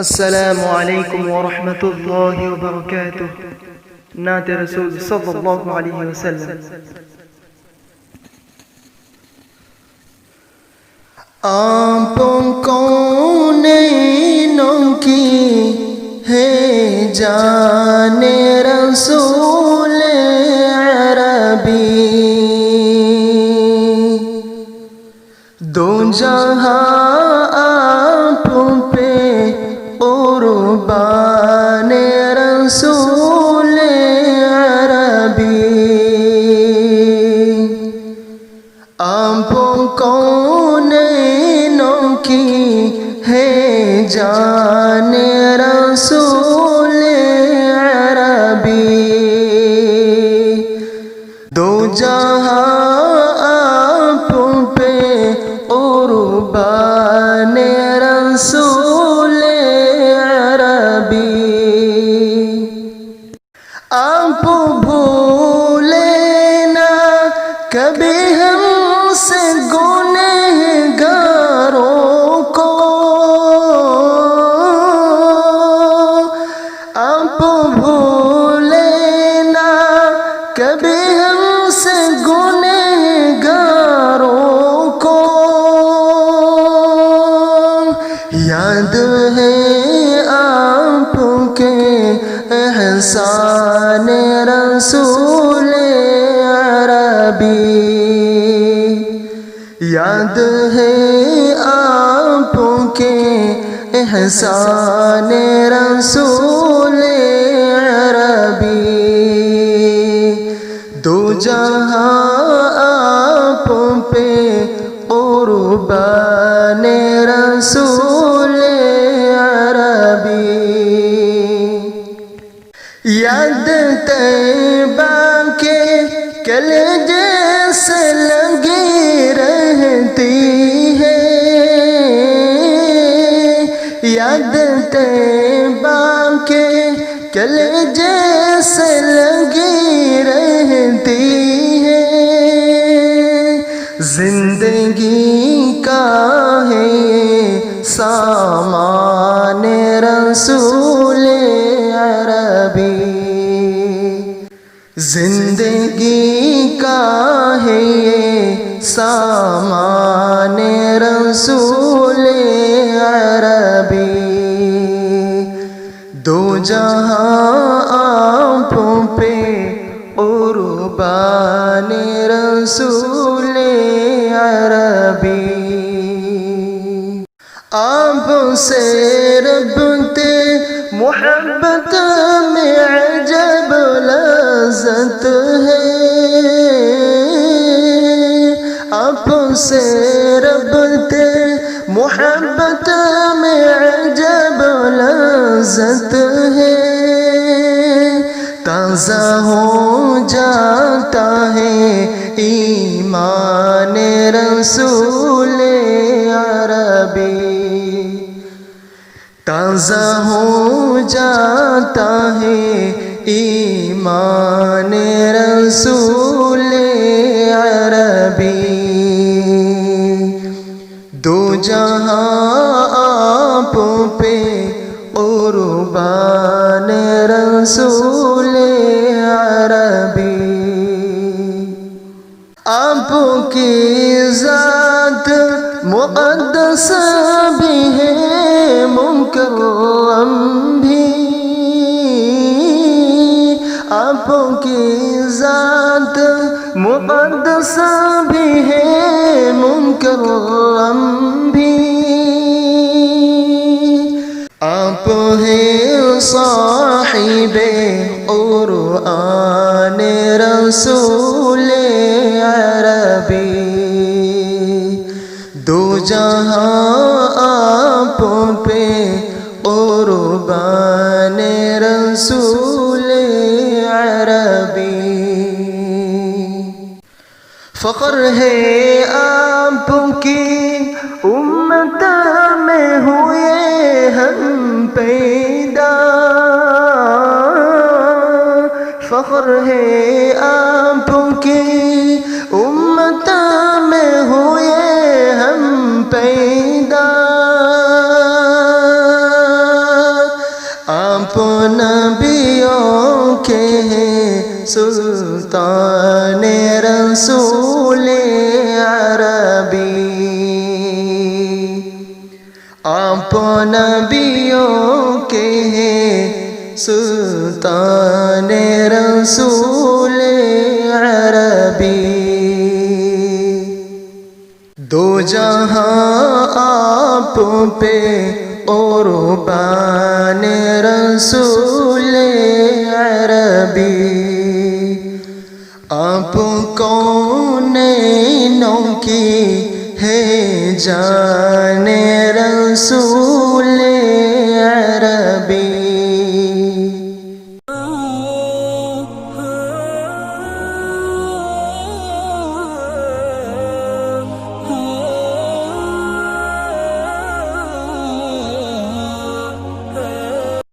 السلام علیکم ورحمۃ اللہ وبرکاتہ. نعت رسول صلی اللہ علیہ وسلم. آپ کونینوں کی ہے جان رسول عربی، دو جہاں آپ پہ قربان رسول عربی. آپ کونینوں کی ہے جان رسول عربی، دو جہاں آپ پہ قربان رسول عربی. آپ بھولے نہ کبھی ہم سے گنہگاروں کو، آپ بھولے نہ کبھی ہم سے گنہگاروں کو. یاد ہے آپ کے احسان رسول عربی، یاد ہے آپ کے احسان رسول عربی. دو جہاں آپ پہ قربان رسول عربی. یاد طیبہ کے کلیجے سے لگی رہتی ہے، یاد طیبہ کے کلیجے سے لگی رہتی ہے. زندگی کا ہے سامان رسول عربی، زندگی کا ہے یہ سامان رسول عربی. دو جہاں آپ پہ قربان رسول عربی. آپ سے رب تے محبت میں عجب لذت ہے، آپ سے رب تے محبت میں عجب لذت ہے. تازہ ہو جاتا ہے ایمان رسول عربی، تازہ ہو جاتا ہے ایمان رسول عربی. دو جہاں آپ پہ قربان رسول عربی. آپ کی ذات مقدس بھی ہے مکرم بھی، آپ کی ذات مقدس بھی ہے مکرم بھی. آپ ہیں صاحب قرآن رسول عربی. دو جہاں آپ پہ قربان رسول عربی. فخر ہے آپ کی امت میں ہوئے ہم پیدا، فخر ہے آپ کی امت میں ہوئے ہم پیدا. ہیں سلطان رسول عربی آپ نبیوں کے ہیں سلطان رسول عربی دو جہاں آپ پہ قربان رسول عربی آپ کونینوں کی ہے جان رسول